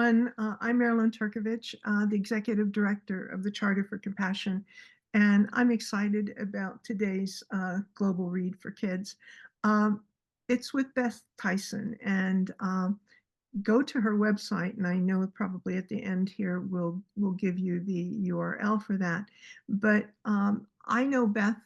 everyone. I'm Marilyn Turkovich, the Executive Director of the Charter for Compassion, and I'm excited about today's Global Read for Kids. Um, it's with Beth Tyson, and go to her website, and I know probably at the end here we'll give you the URL for that. But I know Beth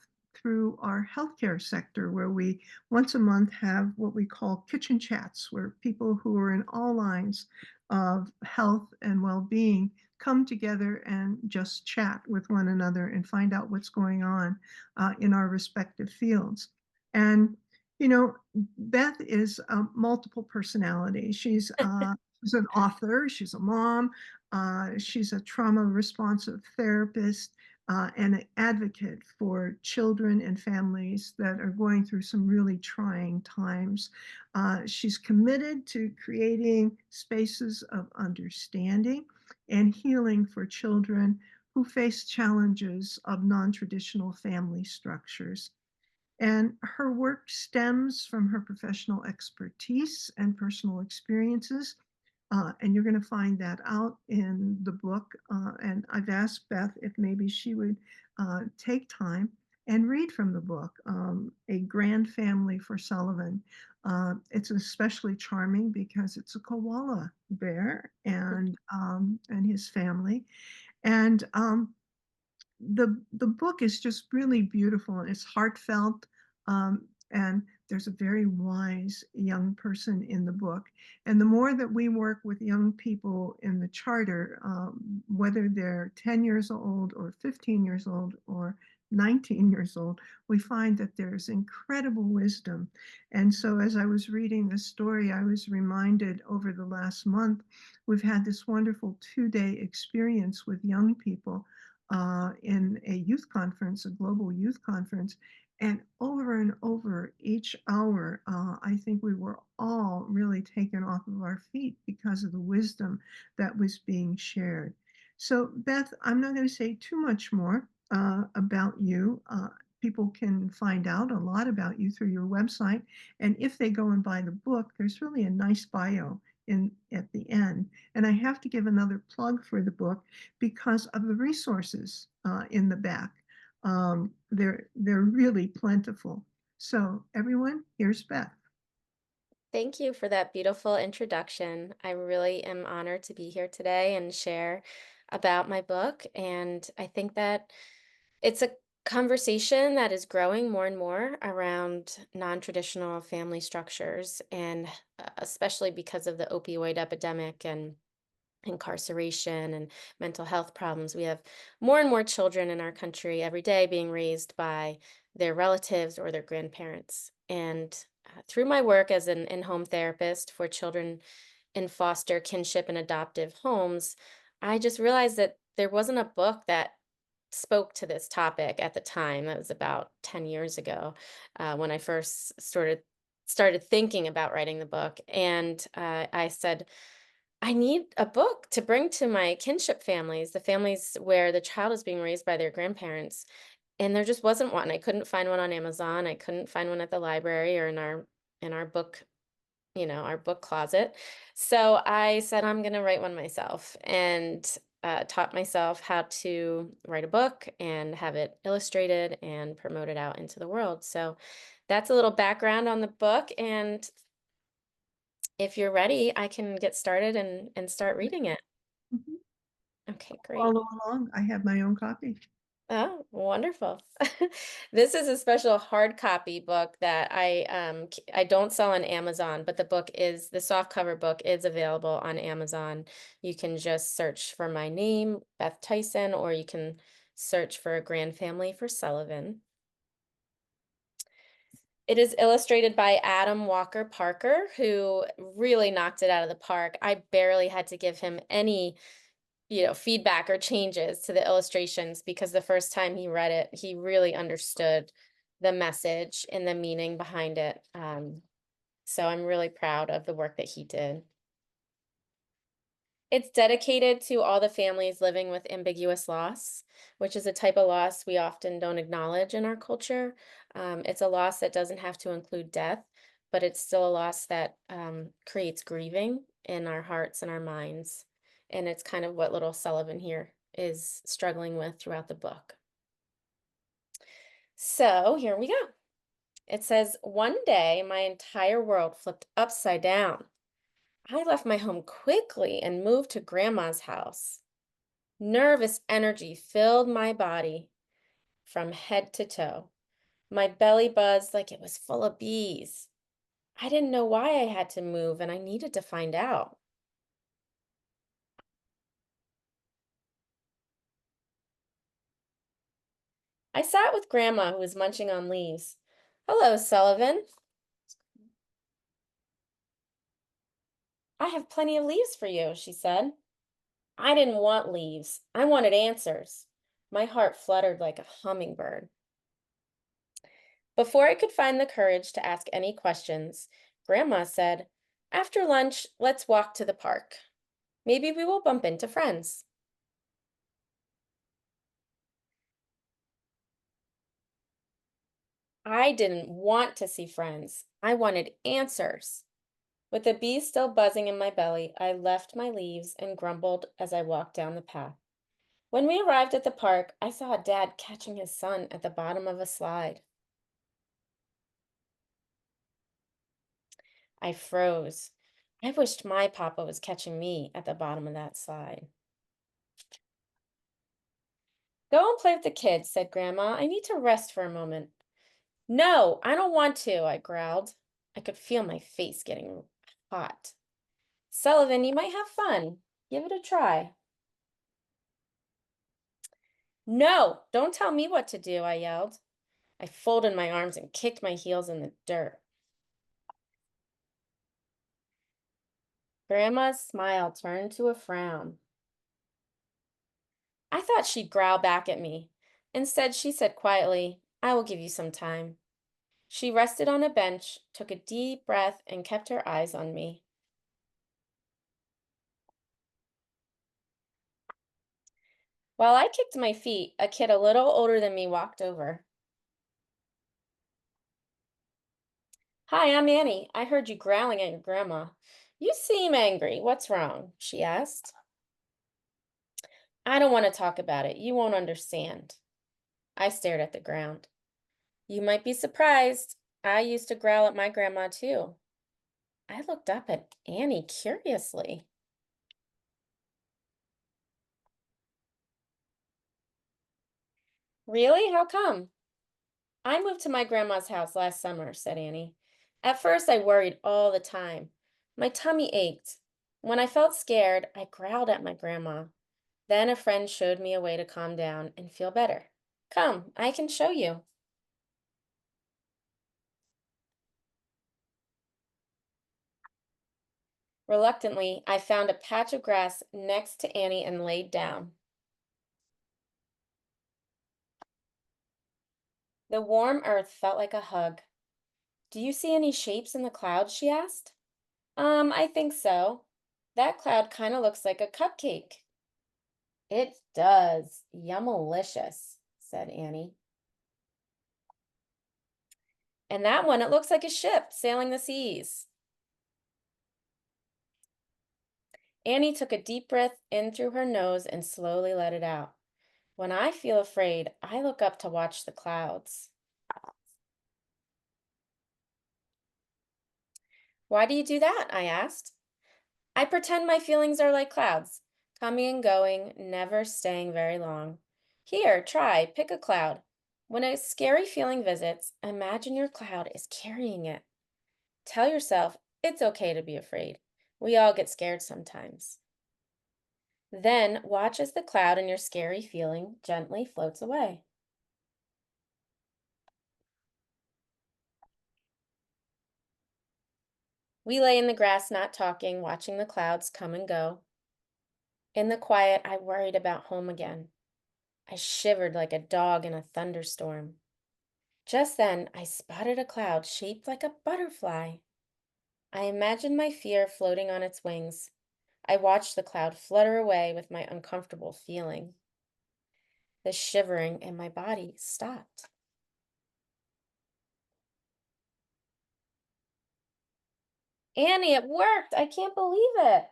through our healthcare sector, where we once a month have what we call kitchen chats, where people who are in all lines of health and well-being come together and just chat with one another and find out what's going on in our respective fields. And you know, Beth is a multiple personality. She's an author, she's a mom, she's a trauma responsive therapist, and an advocate for children and families that are going through some really trying times. She's committed to creating spaces of understanding and healing for children who face challenges of non traditional family structures. And her work stems from her professional expertise and personal experiences. And you're going to find that out in the book. And I've asked Beth if maybe she would take time and read from the book, A Grandfamily for Sullivan. It's especially charming because it's a koala bear and his family. And the book is just really beautiful and it's heartfelt. And there's a very wise young person in the book. And the more that we work with young people in the charter, whether they're 10 years old or 15 years old or 19 years old, we find that there's incredible wisdom. And so as I was reading this story, I was reminded over the last month, we've had this wonderful 2-day experience with young people in a youth conference, a global youth conference. And over each hour, I think we were all really taken off of our feet because of the wisdom that was being shared. So, Beth, I'm not going to say too much more about you. People can find out a lot about you through your website. And if they go and buy the book, there's really a nice bio in at the end. And I have to give another plug for the book because of the resources in the back. They're really plentiful. So everyone, here's Beth. Thank you for that beautiful introduction. I really am honored to be here today and share about my book. And I think that it's a conversation that is growing more and more around non-traditional family structures, and especially because of the opioid epidemic and incarceration and mental health problems. We have more and more children in our country every day being raised by their relatives or their grandparents. And through my work as an in-home therapist for children in foster, kinship, and adoptive homes, I just realized that there wasn't a book that spoke to this topic at the time. That was about 10 years ago, when I first started thinking about writing the book. And I said, I need a book to bring to my kinship families, the families where the child is being raised by their grandparents. And there just wasn't one. I couldn't find one on Amazon. I couldn't find one at the library or in our book, our book closet. So I said I'm going to write one myself, and taught myself how to write a book and have it illustrated and promoted out into the world. So that's a little background on the book, and if you're ready, I can get started and start reading it. Mhm. Okay, great. Follow along. I have my own copy. Oh, wonderful. This is a special hard copy book that I don't sell on Amazon, but the soft cover book is available on Amazon. You can just search for my name, Beth Tyson, or you can search for a Grandfamily for Sullivan. It is illustrated by Adam Walker Parker, who really knocked it out of the park. I barely had to give him any feedback or changes to the illustrations, because the first time he read it, he really understood the message and the meaning behind it. So I'm really proud of the work that he did. It's dedicated to all the families living with ambiguous loss, which is a type of loss we often don't acknowledge in our culture. It's a loss that doesn't have to include death, but it's still a loss that creates grieving in our hearts and our minds. And it's kind of what little Sullivan here is struggling with throughout the book. So here we go. It says, one day my entire world flipped upside down. I left my home quickly and moved to Grandma's house. Nervous energy filled my body from head to toe. My belly buzzed like it was full of bees. I didn't know why I had to move, and I needed to find out. I sat with Grandma, who was munching on leaves. Hello, Sullivan. I have plenty of leaves for you, she said. I didn't want leaves. I wanted answers. My heart fluttered like a hummingbird. Before I could find the courage to ask any questions, Grandma said, after lunch, let's walk to the park. Maybe we will bump into friends. I didn't want to see friends. I wanted answers. With the bees still buzzing in my belly, I left my leaves and grumbled as I walked down the path. When we arrived at the park, I saw a dad catching his son at the bottom of a slide. I froze. I wished my papa was catching me at the bottom of that slide. Go and play with the kids, said Grandma. I need to rest for a moment. No, I don't want to, I growled. I could feel my face getting hot. Sullivan, you might have fun. Give it a try. No, don't tell me what to do, I yelled. I folded my arms and kicked my heels in the dirt. Grandma's smile turned to a frown. I thought she'd growl back at me. Instead, she said quietly, I will give you some time. She rested on a bench, took a deep breath, and kept her eyes on me. While I kicked my feet, a kid a little older than me walked over. Hi, I'm Annie. I heard you growling at your grandma. You seem angry. What's wrong? She asked. I don't want to talk about it. You won't understand. I stared at the ground. You might be surprised. I used to growl at my grandma too. I looked up at Annie curiously. Really? How come? I moved to my grandma's house last summer, said Annie. At first, I worried all the time. My tummy ached. When I felt scared, I growled at my grandma. Then a friend showed me a way to calm down and feel better. Come, I can show you. Reluctantly, I found a patch of grass next to Annie and laid down. The warm earth felt like a hug. Do you see any shapes in the clouds? She asked. I think so. That cloud kind of looks like a cupcake. It does. Yummalicious, said Annie. And that one, it looks like a ship sailing the seas. Annie took a deep breath in through her nose and slowly let it out. When I feel afraid, I look up to watch the clouds. Why do you do that? I asked. I pretend my feelings are like clouds, coming and going, never staying very long. Here, try, pick a cloud. When a scary feeling visits, imagine your cloud is carrying it. Tell yourself it's okay to be afraid. We all get scared sometimes. Then watch as the cloud in your scary feeling gently floats away. We lay in the grass, not talking, watching the clouds come and go. In the quiet, I worried about home again. I shivered like a dog in a thunderstorm. Just then, I spotted a cloud shaped like a butterfly. I imagined my fear floating on its wings. I watched the cloud flutter away with my uncomfortable feeling. The shivering in my body stopped. Annie, it worked. I can't believe it.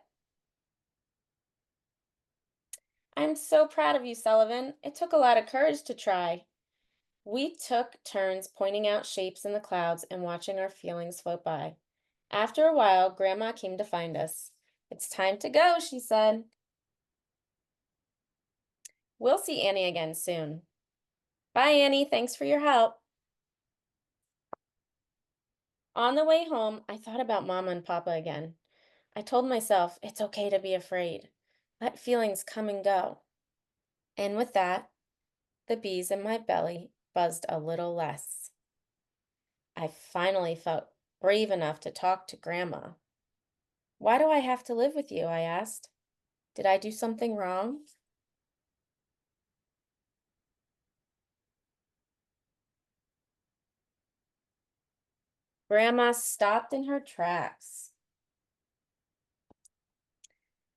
I'm so proud of you, Sullivan. It took a lot of courage to try. We took turns pointing out shapes in the clouds and watching our feelings float by. After a while, Grandma came to find us. It's time to go, she said. We'll see Annie again soon. Bye, Annie. Thanks for your help. On the way home, I thought about Mama and Papa again. I told myself it's okay to be afraid. Let feelings come and go. And with that, the bees in my belly buzzed a little less. I finally felt brave enough to talk to Grandma. Why do I have to live with you? I asked. Did I do something wrong? Grandma stopped in her tracks.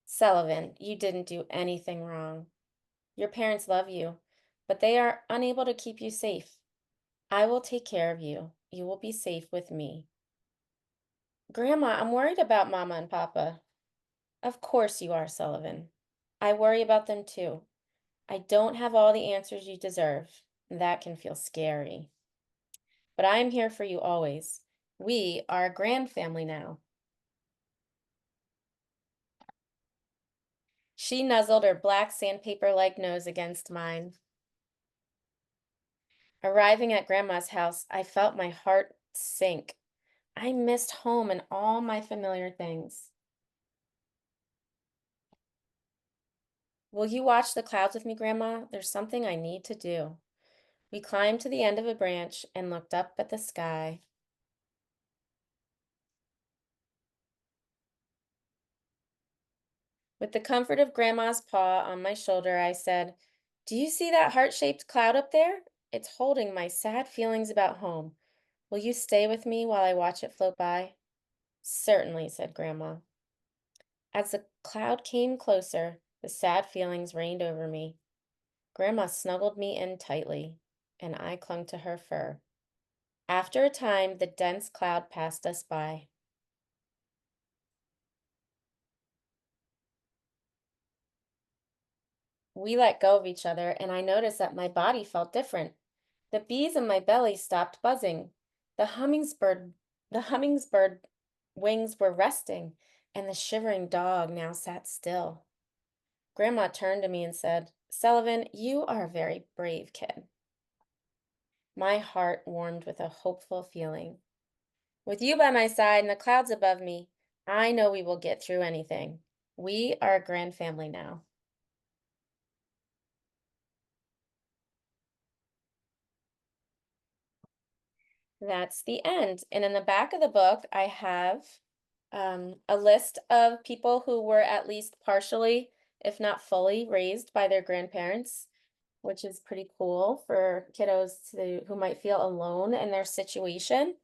Sullivan, you didn't do anything wrong. Your parents love you, but they are unable to keep you safe. I will take care of you. You will be safe with me. Grandma, I'm worried about Mama and Papa. Of course you are, Sullivan. I worry about them too. I don't have all the answers you deserve. That can feel scary. But I am here for you always. We are a grand family now. She nuzzled her black sandpaper-like nose against mine. Arriving at Grandma's house, I felt my heart sink. I missed home and all my familiar things. Will you watch the clouds with me, Grandma? There's something I need to do. We climbed to the end of a branch and looked up at the sky. With the comfort of Grandma's paw on my shoulder, I said, do you see that heart-shaped cloud up there? It's holding my sad feelings about home. Will you stay with me while I watch it float by? Certainly, said Grandma. As the cloud came closer, the sad feelings reigned over me. Grandma snuggled me in tightly, and I clung to her fur. After a time, the dense cloud passed us by. We let go of each other, and I noticed that my body felt different. The bees in my belly stopped buzzing. The hummingbird, the hummingbird wings were resting, and the shivering dog now sat still. Grandma turned to me and said, Sullivan, you are a very brave kid. My heart warmed with a hopeful feeling. With you by my side and the clouds above me, I know we will get through anything. We are a grand family now. That's the end. And in the back of the book, I have a list of people who were at least partially, if not fully, raised by their grandparents, which is pretty cool for kiddos who might feel alone in their situation.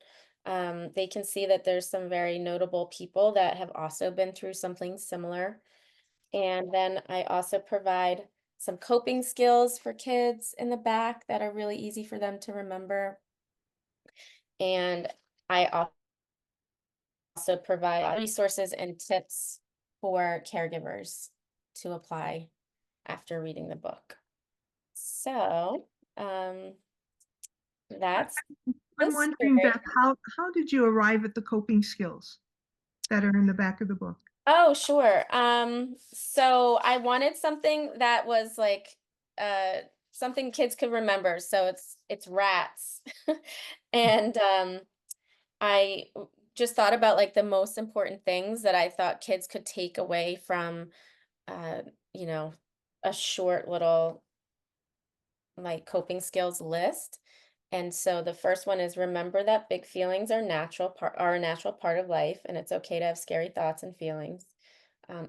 They can see that there's some very notable people that have also been through something similar. And then I also provide some coping skills for kids in the back that are really easy for them to remember. And I also provide resources and tips for caregivers to apply after reading the book. So, that's the I'm wondering, story. Beth, how did you arrive at the coping skills that are in the back of the book? Oh, sure. So I wanted something that was like uh something kids could remember. So it's rats. And I just thought about like the most important things that I thought kids could take away from uh, you know, a short little like coping skills list. And so the first one is remember that big feelings are a natural part of life, and it's okay to have scary thoughts and feelings.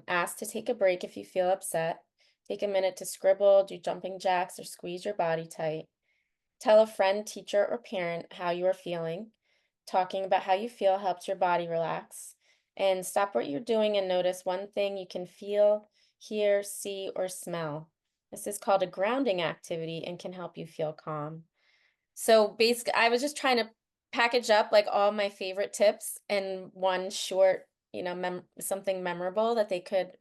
Ask to take a break if you feel upset. Take a minute to scribble, do jumping jacks, or squeeze your body tight. Tell a friend, teacher, or parent how you are feeling. Talking about how you feel helps your body relax. And stop what you're doing and notice one thing you can feel, hear, see, or smell. This is called a grounding activity and can help you feel calm. So basically, I was just trying to package up like all my favorite tips in one short something memorable that they could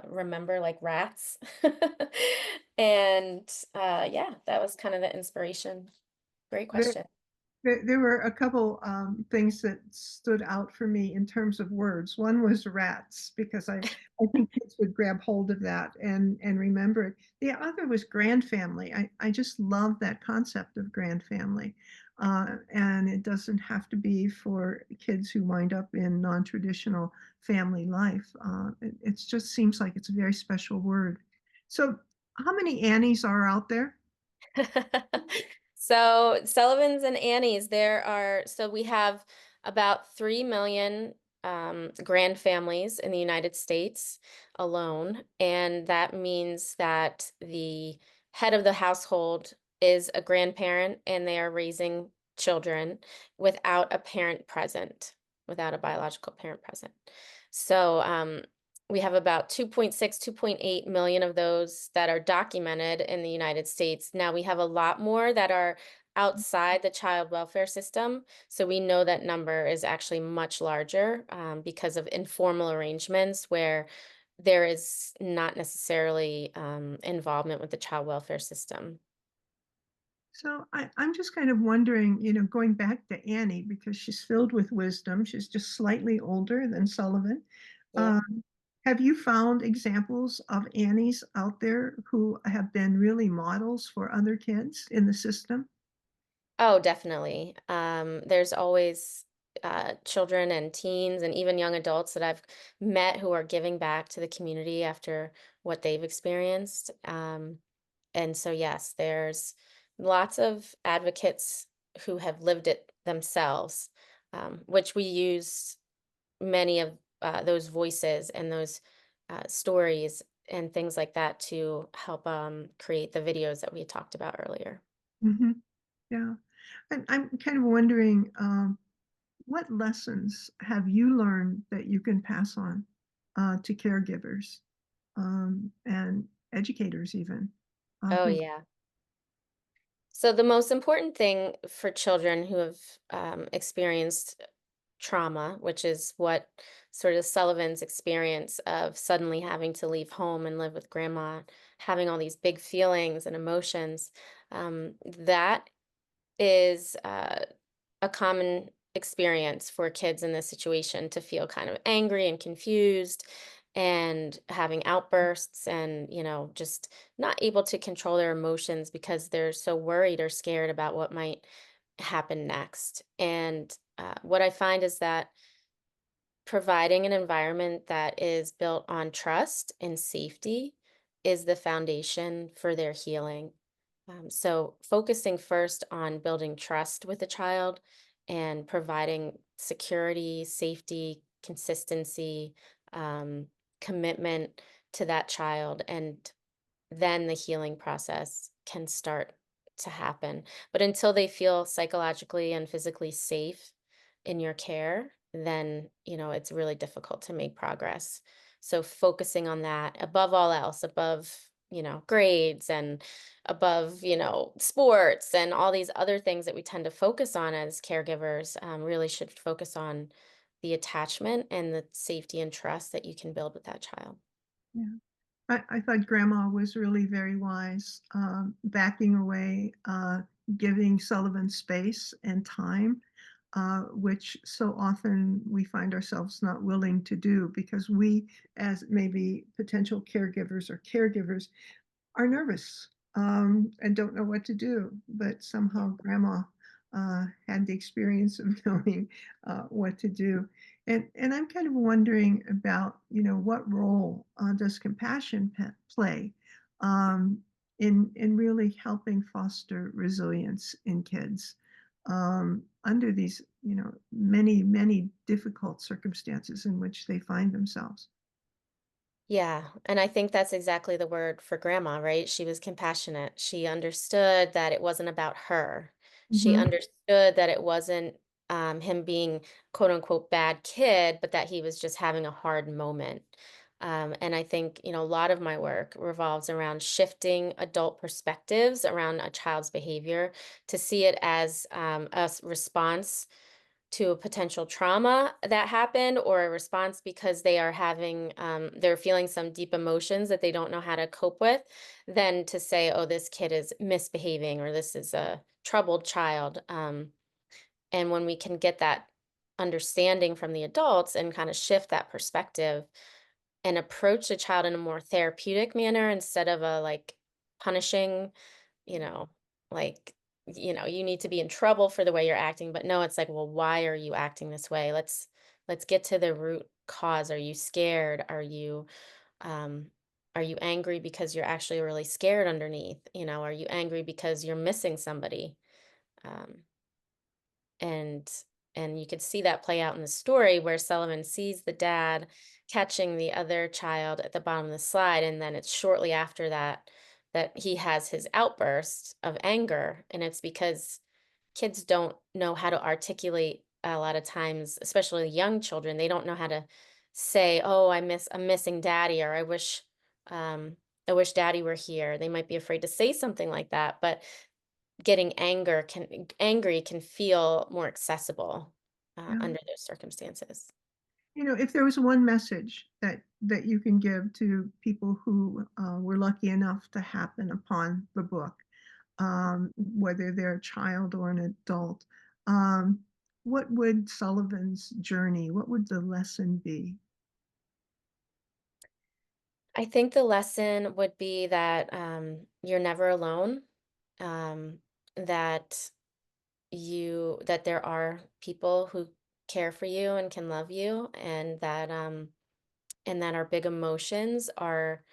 remember, like rats. And yeah, that was kind of the inspiration. Great There, question. there were a couple things that stood out for me in terms of words. One was rats, because I think kids would grab hold of that and remember it. The other was grandfamily. I just love that concept of grandfamily. And it doesn't have to be for kids who wind up in non-traditional family life. It just seems like it's a very special word. So, how many Annies are out there? So Sullivans and Annies, so we have about 3 million grand families in the United States alone. And that means that the head of the household is a grandparent and they are raising children without a parent present, without a biological parent present. So we have about 2.6, 2.8 million of those that are documented in the United States. Now we have a lot more that are outside the child welfare system. So we know that number is actually much larger because of informal arrangements where there is not necessarily involvement with the child welfare system. So I'm just kind of wondering, going back to Annie, because she's filled with wisdom. She's just slightly older than Sullivan. Yeah. Um, have you found examples of Annies out there who have been really models for other kids in the system? Oh, definitely. There's always children and teens and even young adults that I've met who are giving back to the community after what they've experienced. And so, yes, there's lots of advocates who have lived it themselves, which we use many of those voices and those stories and things like that to help create the videos that we talked about earlier. Hmm. Yeah. And I'm kind of wondering, what lessons have you learned that you can pass on to caregivers and educators even? Oh, Who yeah. So the most important thing for children who have experienced trauma, which is what sort of Sullivan's experience of suddenly having to leave home and live with grandma, having all these big feelings and emotions, that is a common experience for kids in this situation to feel kind of angry and confused and having outbursts and just not able to control their emotions because they're so worried or scared about what might happen next. And what I find is that providing an environment that is built on trust and safety is the foundation for their healing. So, focusing first on building trust with a child and providing security, safety, consistency, um, commitment to that child, and then the healing process can start to happen. But until they feel psychologically and physically safe in your care, then, it's really difficult to make progress. So focusing on that above all else, above, grades and above, sports and all these other things that we tend to focus on as caregivers, really should focus on the attachment and the safety and trust that you can build with that child. Yeah. I thought Grandma was really very wise, backing away, giving Sullivan space and time, which so often we find ourselves not willing to do because we, as maybe potential caregivers or caregivers, are nervous and don't know what to do. But somehow Grandma had the experience of knowing what to do. And I'm kind of wondering about, what role does compassion play in really helping foster resilience in kids under these, many, many difficult circumstances in which they find themselves. Yeah, and I think that's exactly the word for grandma, right? She was compassionate. She understood that it wasn't about her. She Hmm. understood that it wasn't him being quote unquote bad kid, but that he was just having a hard moment. And I think, a lot of my work revolves around shifting adult perspectives around a child's behavior to see it as response to a potential trauma that happened or a response because they are having they're feeling some deep emotions that they don't know how to cope with, than to say, oh, this kid is misbehaving or this is a troubled child. And when we can get that understanding from the adults and kind of shift that perspective and approach the child in a more therapeutic manner instead of a like punishing, you know, like, you need to be in trouble for the way you're acting, but no, it's like, well, why are you acting this way? Let's get to the root cause. Are you scared? Um are you angry because you're actually really scared underneath? Are you angry because you're missing somebody? Um and and you could see that play out in the story where Sullivan sees the dad catching the other child at the bottom of the slide, and then it's shortly after that that he has his outburst of anger, and it's because kids don't know how to articulate a lot of times, especially young children. They don't know how to say, "Oh, I'm missing daddy," or I wish daddy were here." They might be afraid to say something like that, but getting angry can feel more accessible, Yeah. under those circumstances. If there was one message that you can give to people who were lucky enough to happen upon the book, whether they're a child or an adult, um, what would Sullivan's journey, what would the lesson be? I think the lesson would be that, you're never alone, that there are people who care for you and can love you, and that our big emotions are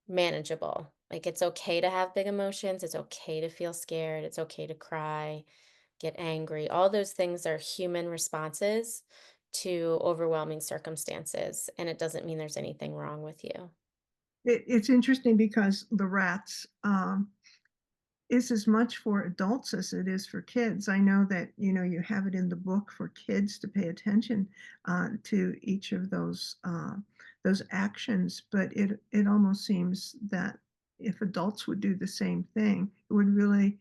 manageable. Like, it's okay to have big emotions, it's okay to feel scared, it's okay to cry, get angry. All those things are human responses to overwhelming circumstances, and it doesn't mean there's anything wrong with you. It's interesting because the rats is as much for adults as it is for kids. I know that you have it in the book for kids to pay attention to each of those actions, but it almost seems that if adults would do the same thing, it would really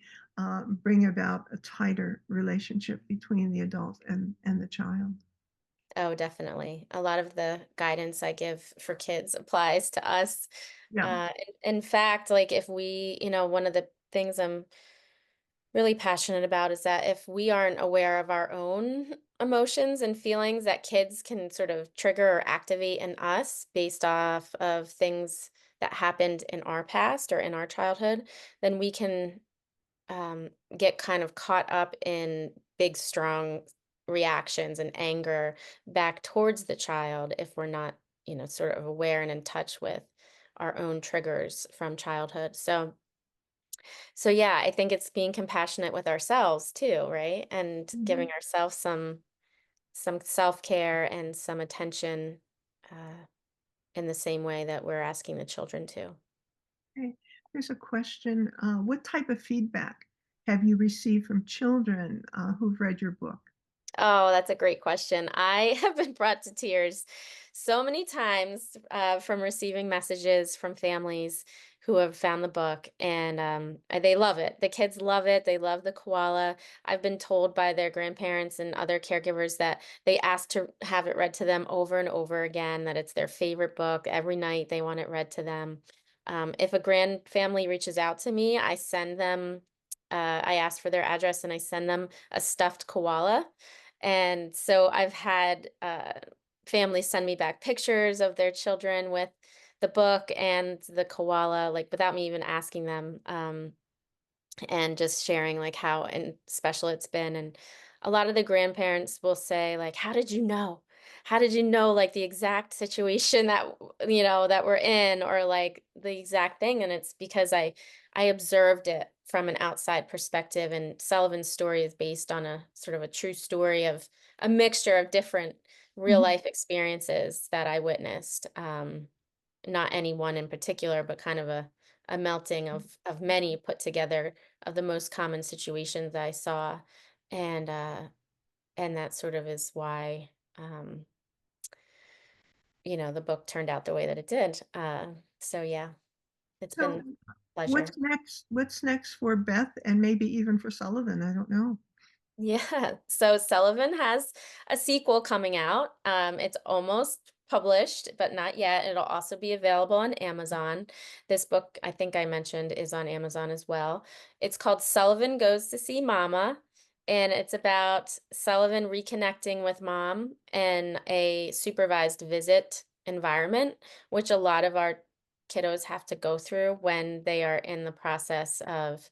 bring about a tighter relationship between the adult and the child. Oh, definitely. A lot of the guidance I give for kids applies to us. Yeah. In fact, like if one of the things I'm really passionate about is that if we aren't aware of our own emotions and feelings, that kids can sort of trigger or activate in us based off of things that happened in our past or in our childhood, then we can get kind of caught up in big, strong reactions and anger back towards the child if we're not, sort of aware and in touch with our own triggers from childhood. So yeah, I think it's being compassionate with ourselves too, right? And Mhm. giving ourselves some self-care and some attention uh, in the same way that we're asking the children to. Okay. There's a question. What type of feedback have you received from children who've read your book? Oh, that's a great question. I have been brought to tears so many times from receiving messages from families who have found the book, and they love it. The kids love it. They love the koala. I've been told by their grandparents and other caregivers that they ask to have it read to them over and over again, that it's their favorite book. Every night they want it read to them. If a grand family reaches out to me, I ask for their address and I send them a stuffed koala, and so I've had families send me back pictures of their children with the book and the koala, like without me even asking them. And just sharing like how and special it's been. And a lot of the grandparents will say like, how did you know? How did you know like the exact situation that we're in, or like the exact thing? And it's because I observed it from an outside perspective, and Sullivan's story is based on a sort of a true story of a mixture of different real Mhm. life experiences that I witnessed. Not any one in particular, but kind of a melting of many put together of the most common situations I saw, and that sort of is why the book turned out the way that it did. So yeah, it's So, been a what's pleasure. next? What's next for Beth and maybe even for Sullivan? I don't know. Yeah. So Sullivan has a sequel coming out. It's almost published, but not yet. It'll also be available on Amazon. This book, I think I mentioned, is on Amazon as well. It's called Sullivan Goes to See Mama, and it's about Sullivan reconnecting with mom in a supervised visit environment, which a lot of our kiddos have to go through when they are in the process of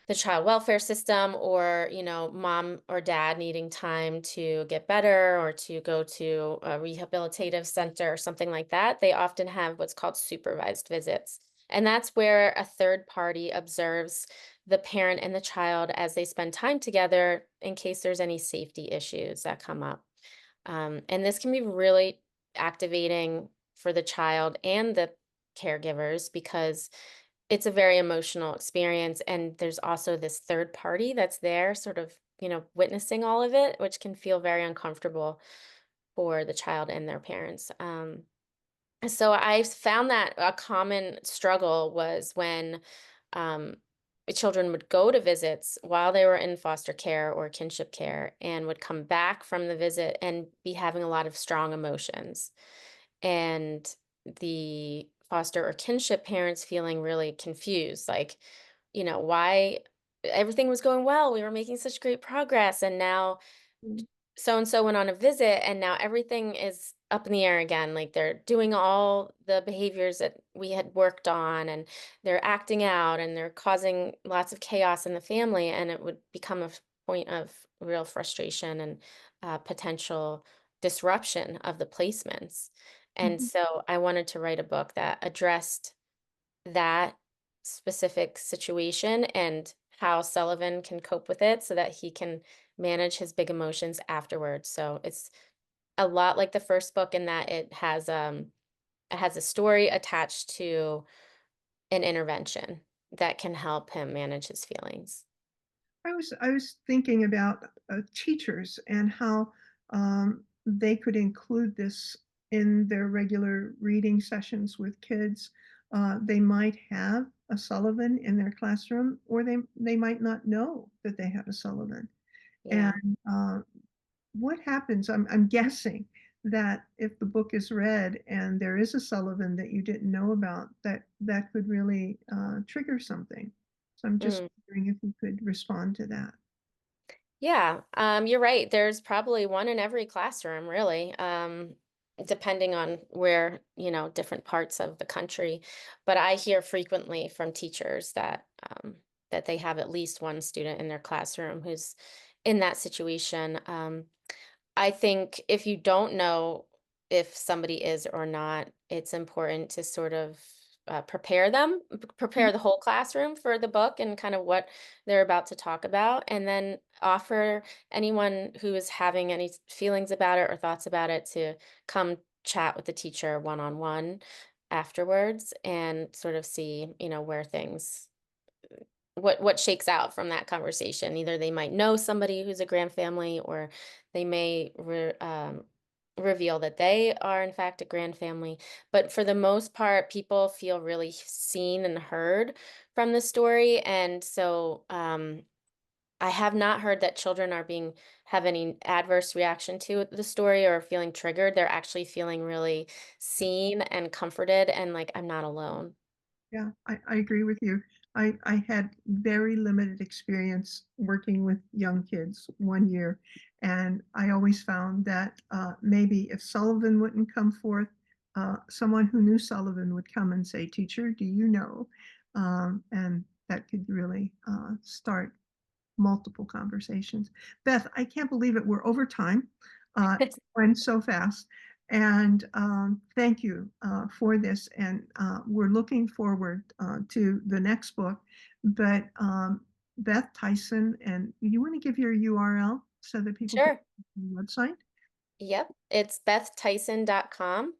the child welfare system, or mom or dad needing time to get better or to go to a rehabilitative center or something like that. They often have what's called supervised visits, and that's where a third party observes the parent and the child as they spend time together in case there's any safety issues that come up. And this can be really activating for the child and the caregivers, because it's a very emotional experience, and there's also this third party that's there sort of, witnessing all of it, which can feel very uncomfortable for the child and their parents. So I found that a common struggle was when um, children would go to visits while they were in foster care or kinship care and would come back from the visit and be having a lot of strong emotions. And the foster or kinship parents feeling really confused, like, why everything was going well. We were making such great progress. And now Mm. so and so went on a visit, and now everything is up in the air again. Like, they're doing all the behaviors that we had worked on, and they're acting out, and they're causing lots of chaos in the family. And it would become a point of real frustration and potential disruption of the placements. And Mhm. so I wanted to write a book that addressed that specific situation and how Sullivan can cope with it so that he can manage his big emotions afterwards. So it's a lot like the first book in that it has a story attached to an intervention that can help him manage his feelings. I was thinking about teachers and how they could include this in their regular reading sessions with kids. They might have a Sullivan in their classroom, or they might not know that they have a Sullivan. Yeah. And what happens? I'm guessing that if the book is read and there is a Sullivan that you didn't know about, that could really trigger something. So I'm just Mm. wondering if you could respond to that. Yeah, you're right. There's probably one in every classroom, really, depending on where, different parts of the country. But I hear frequently from teachers that they have at least one student in their classroom who's in that situation. I think if you don't know if somebody is or not, it's important to sort of prepare them, prepare the whole classroom for the book and kind of what they're about to talk about, and then offer anyone who is having any feelings about it or thoughts about it to come chat with the teacher one on one afterwards and sort of see, where things what shakes out from that conversation. Either they might know somebody who's a grand family, or they may reveal that they are in fact a grand family. But for the most part, people feel really seen and heard from the story, and so I have not heard that children are being have any adverse reaction to the story or feeling triggered. They're actually feeling really seen and comforted, and like, I'm not alone. Yeah, I agree with you. I had very limited experience working with young kids 1 year, and I always found that maybe if Sullivan wouldn't come forth, someone who knew Sullivan would come and say, "Teacher, do you know?" And that could really start multiple conversations. Beth, I can't believe it. We're over time. It went so fast. And thank you for this. And we're looking forward to the next book. But Beth Tyson, and you want to give your URL so that people can Sure. go to the website? Yep, it's bethtyson.com.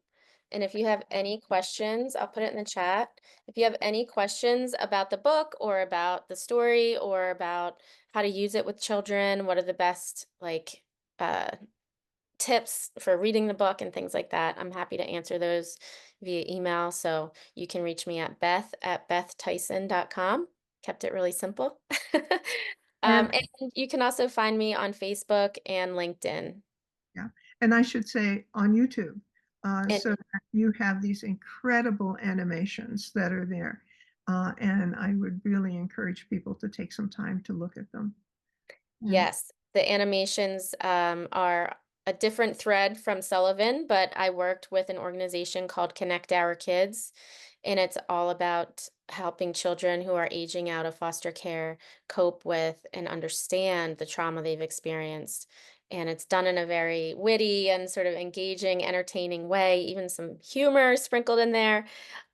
And if you have any questions, I'll put it in the chat. If you have any questions about the book or about the story or about how to use it with children, what are the best uh, tips for reading the book and things like that, I'm happy to answer those via email. So you can reach me at beth@bethtyson.com. Kept it really simple. And And you can also find me on Facebook and LinkedIn. yeah, and I should say on YouTube, And so that you have these incredible animations that are there. And I would really encourage people to take some time to look at them. And yes, the animations are a different thread from Sullivan, but I worked with an organization called Connect Our Kids, and it's all about helping children who are aging out of foster care cope with and understand the trauma they've experienced. And it's done in a very witty and sort of engaging, entertaining way, even some humor sprinkled in there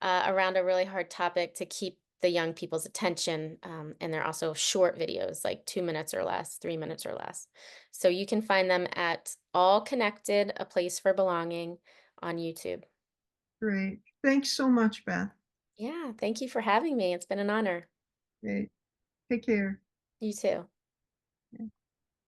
around a really hard topic to keep the young people's attention. And they're also short videos, like 2 minutes or less, 3 minutes or less. So you can find them at All Connected, A Place for Belonging on YouTube. great. Thanks so much, Beth. Yeah, thank you for having me. It's been an honor. Great. Take care. You too.